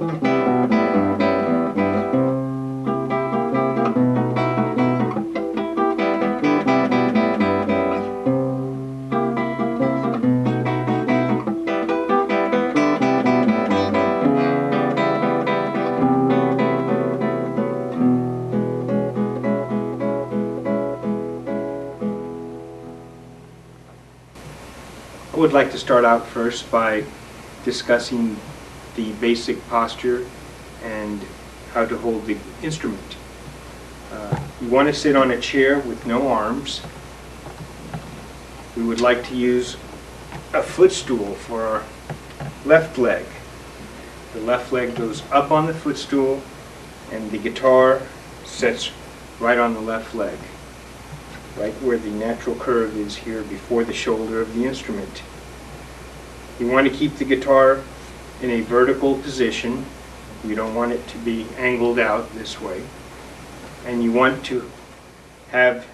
I would like to start out first by discussing the basic posture and how to hold the instrument. You want to sit on a chair with no arms. We would like to use a footstool for our left leg. The left leg goes up on the footstool and the guitar sits right on the left leg, right where the natural curve is here before the shoulder of the instrument. You want to keep the guitar in a vertical position. You don't want it to be angled out this way. And you want to have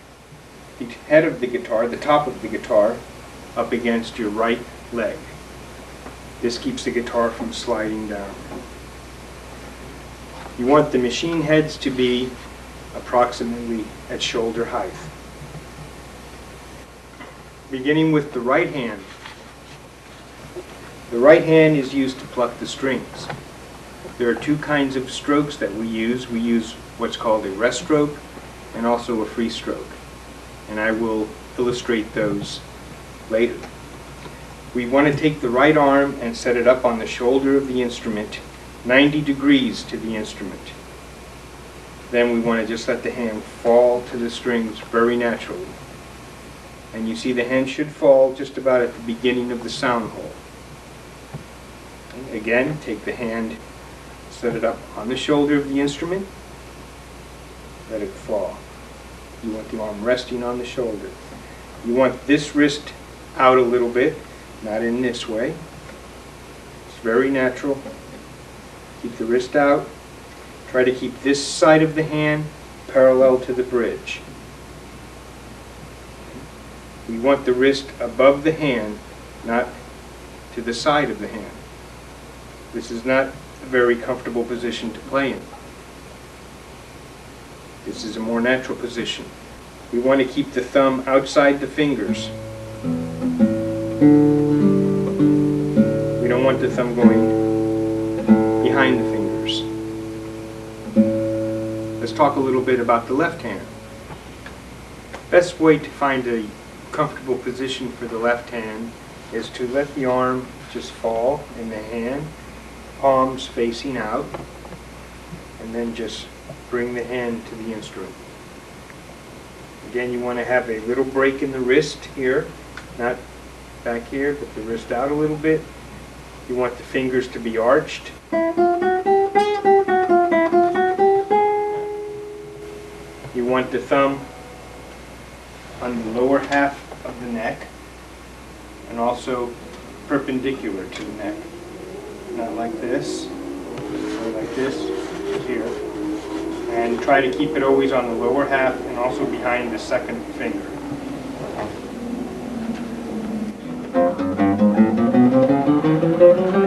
the head of the guitar, the top of the guitar, up against your right leg. This keeps the guitar from sliding down. You want the machine heads to be approximately at shoulder height. Beginning with the right hand. The right hand is used to pluck the strings. There are two kinds of strokes that we use. We use what's called a rest stroke and also a free stroke. And I will illustrate those later. We want to take the right arm and set it up on the shoulder of the instrument, 90 degrees to the instrument. Then we want to just let the hand fall to the strings very naturally. And you see the hand should fall just about at the beginning of the sound hole. And again, take the hand, set it up on the shoulder of the instrument, let it fall. You want the arm resting on the shoulder. You want this wrist out a little bit, not in this way. It's very natural. Keep the wrist out. Try to keep this side of the hand parallel to the bridge. We want the wrist above the hand, not to the side of the hand. This is not a very comfortable position to play in. This is a more natural position. We want to keep the thumb outside the fingers. We don't want the thumb going behind the fingers. Let's talk a little bit about the left hand. Best way to find a comfortable position for the left hand is to let the arm just fall in the hand, palms facing out, and then just bring the hand to the instrument. Again, you want to have a little break in the wrist here, not back here, but the wrist out a little bit. You want the fingers to be arched. You want the thumb on the lower half of the neck and also perpendicular to the neck. Not like this, or like this, here. And try to keep it always on the lower half and also behind the second finger.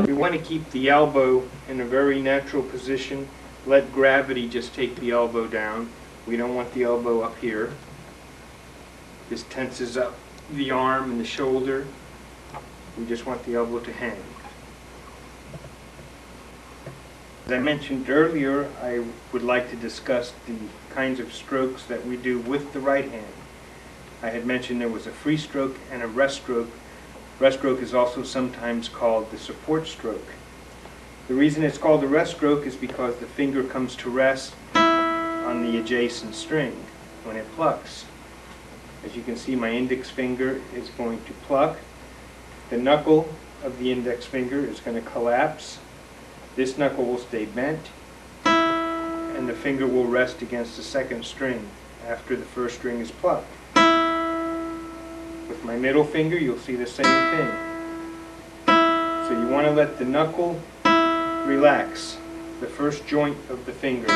We want to keep the elbow in a very natural position. Let gravity just take the elbow down. We don't want the elbow up here. This tenses up the arm and the shoulder. We just want the elbow to hang. As I mentioned earlier, I would like to discuss the kinds of strokes that we do with the right hand. I had mentioned there was a free stroke and a rest stroke. Rest stroke is also sometimes called the support stroke. The reason it's called the rest stroke is because the finger comes to rest on the adjacent string when it plucks. As you can see, my index finger is going to pluck. The knuckle of the index finger is going to collapse. This knuckle will stay bent, and the finger will rest against the second string after the first string is plucked. With my middle finger, you'll see the same thing. So you want to let the knuckle relax, the first joint of the finger.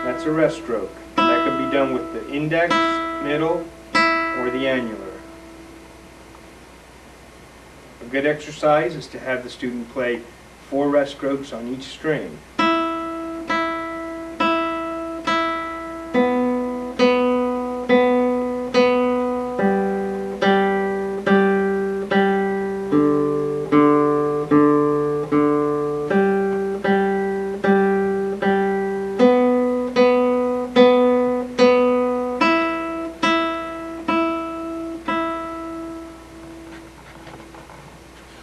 That's a rest stroke. That can be done with the index, middle, or the annular. A good exercise is to have the student play 4 rest strokes on each string.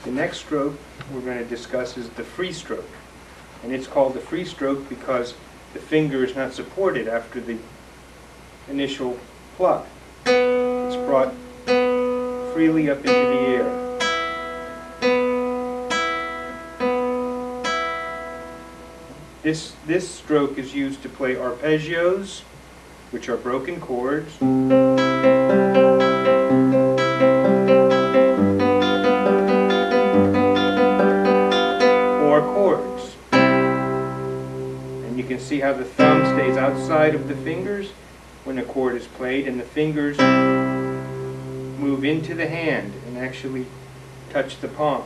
The next stroke we're going to discuss is the free stroke. And it's called the free stroke because the finger is not supported after the initial pluck. It's brought freely up into the air. This stroke is used to play arpeggios, which are broken chords, chords. And you can see how the thumb stays outside of the fingers when a chord is played, and the fingers move into the hand and actually touch the palm.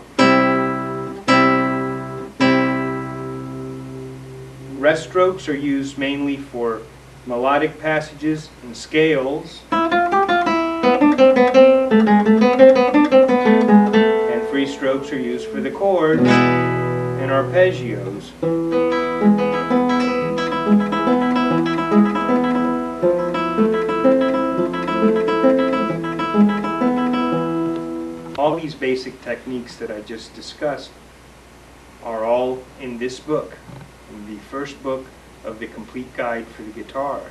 Rest strokes are used mainly for melodic passages and scales, and free strokes are used for the chords and arpeggios. All these basic techniques that I just discussed are all in this book, in the first book of the Complete Guide for the Guitar.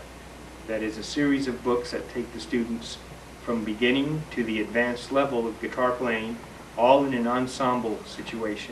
That is a series of books that take the students from beginning to the advanced level of guitar playing, all in an ensemble situation.